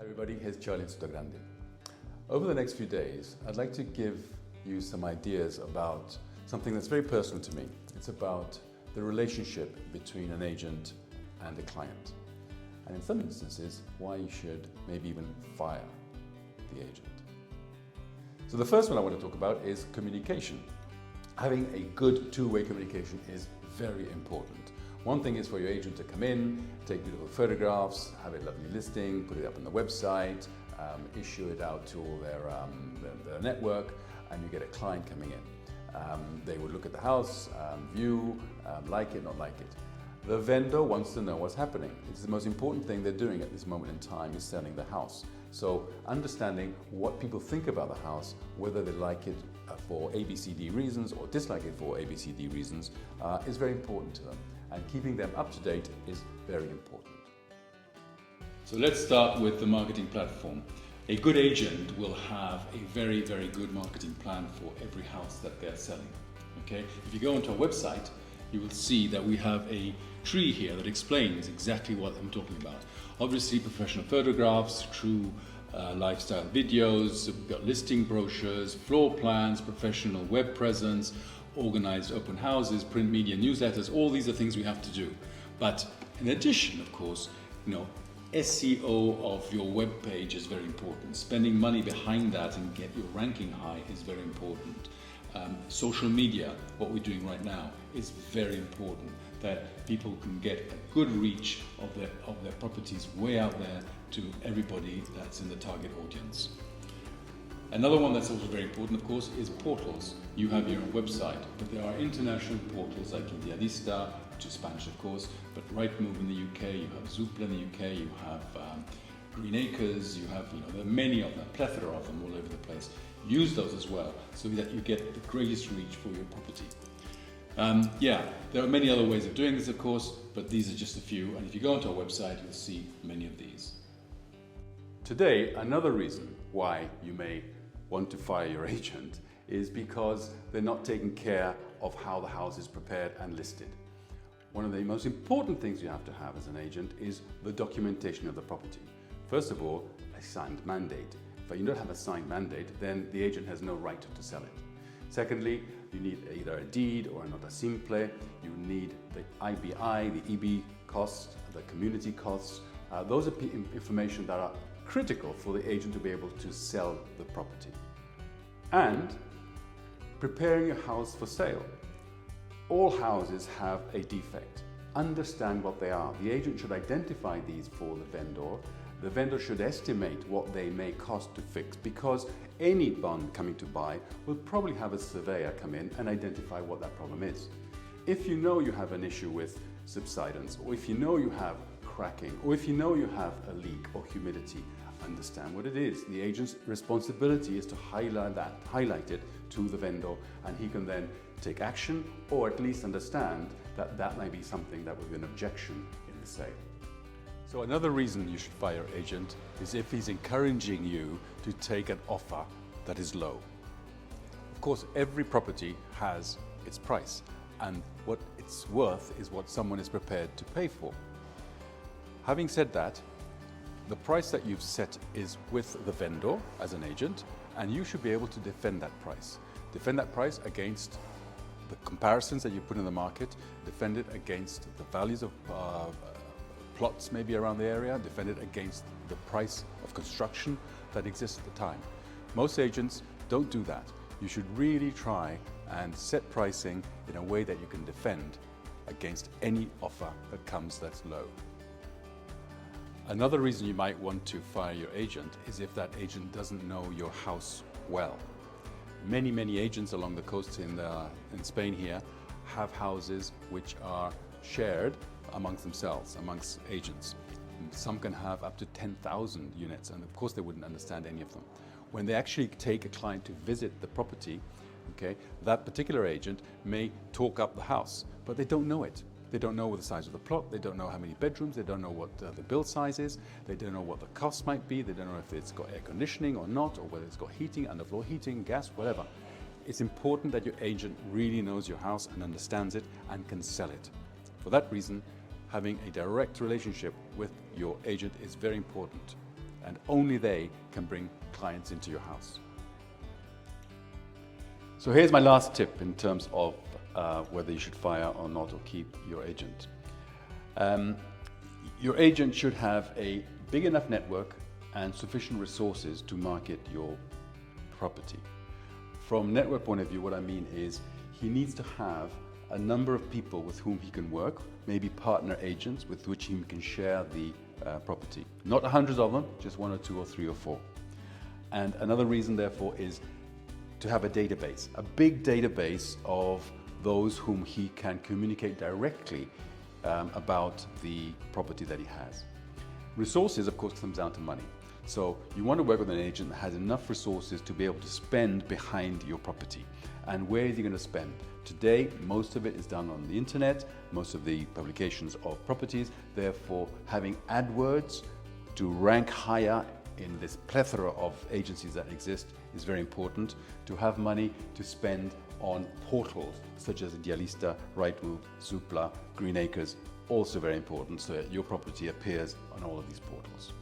Everybody, here's Charles Sotogrande. Over the next few days, I'd like to give you some ideas about something that's very personal to me. It's about the relationship between an agent and a client. And in some instances, why you should maybe even fire the agent. So the first one I want to talk about is communication. Having a good two-way communication is very important. One thing is for your agent to come in, take beautiful photographs, have a lovely listing, put it up on the website, issue it out to all their network, and you get a client coming in. They will look at the house, view, like it, not like it. The vendor wants to know what's happening. It's the most important thing they're doing at this moment in time is selling the house. So understanding what people think about the house, whether they like it for ABCD reasons or dislike it for ABCD reasons, is very important to them. And keeping them up to date is very important. So let's start with the marketing platform. A good agent will have a very, very good marketing plan for every house that they're selling. Okay? If you go onto our website, you will see that we have a tree here that explains exactly what I'm talking about. Obviously, professional photographs, true lifestyle videos, we've got listing brochures, floor plans, professional web presence, organized open houses, print media, newsletters. All these are things we have to do. But in addition, of course, SEO of your web page is very important. Spending money behind that and get your ranking high is very important. Social media, what we're doing right now, is very important, that people can get a good reach of their properties way out there to everybody that's in the target audience. Another one that's also very important, of course, is portals. You have your own website, but there are international portals like Idealista, which is Spanish, of course, but Rightmove in the UK, you have Zoopla in the UK, you have Green Acres, you have, there are many of them, a plethora of them all over the place. Use those as well, so that you get the greatest reach for your property. There are many other ways of doing this, of course, but these are just a few, and if you go onto our website, you'll see many of these. Today, another reason why you may want to fire your agent is because they're not taking care of how the house is prepared and listed. One of the most important things you have to have as an agent is the documentation of the property. First of all, a signed mandate. If you don't have a signed mandate, then the agent has no right to sell it. Secondly, you need either a deed or a nota simple. You need the IBI, the EB costs, the community costs. Those are information that are critical for the agent to be able to sell the property. And preparing your house for sale. All houses have a defect. Understand what they are. The agent should identify these for the vendor. The vendor should estimate what they may cost to fix, because anyone coming to buy will probably have a surveyor come in and identify what that problem is. If you know you have an issue with subsidence, or if you know you have cracking, or if you know you have a leak or humidity, understand what it is. The agent's responsibility is to highlight it to the vendor, and he can then take action, or at least understand that that may be something that would be an objection in the sale. So another reason you should fire your agent is if he's encouraging you to take an offer that is low. Of course, every property has its price, and what it's worth is what someone is prepared to pay for. Having said that, the price that you've set is with the vendor as an agent, and you should be able to defend that price. Defend that price against the comparisons that you put in the market, defend it against the values of plots maybe around the area, defend it against the price of construction that exists at the time. Most agents don't do that. You should really try and set pricing in a way that you can defend against any offer that comes that's low. Another reason you might want to fire your agent is if that agent doesn't know your house well. Many agents along the coast in Spain here have houses which are shared amongst themselves, amongst agents. Some can have up to 10,000 units, and of course they wouldn't understand any of them. When they actually take a client to visit the property, that particular agent may talk up the house, but they don't know it. They don't know the size of the plot, they don't know how many bedrooms, they don't know what the build size is, they don't know what the cost might be, they don't know if it's got air conditioning or not, or whether it's got heating, underfloor heating, gas, whatever. it's important that your agent really knows your house and understands it and can sell it. For that reason, having a direct relationship with your agent is very important, and only they can bring clients into your house. So here's my last tip in terms of whether you should fire or not, or keep your agent. Your agent should have a big enough network and sufficient resources to market your property. From a network point of view, what I mean is he needs to have a number of people with whom he can work, maybe partner agents with which he can share the property. Not hundreds of them, just 1 or 2 or 3 or 4. And another reason, therefore, is to have a database, a big database of those whom he can communicate directly about the property that he has. Resources, of course, comes down to money. So you want to work with an agent that has enough resources to be able to spend behind your property. And where is he going to spend? Today, most of it is done on the internet, most of the publications of properties. Therefore, having AdWords to rank higher in this plethora of agencies that exist is very important. To have money to spend on portals such as Idealista, Rightmove, Zoopla, Green Acres, also very important, so that your property appears on all of these portals.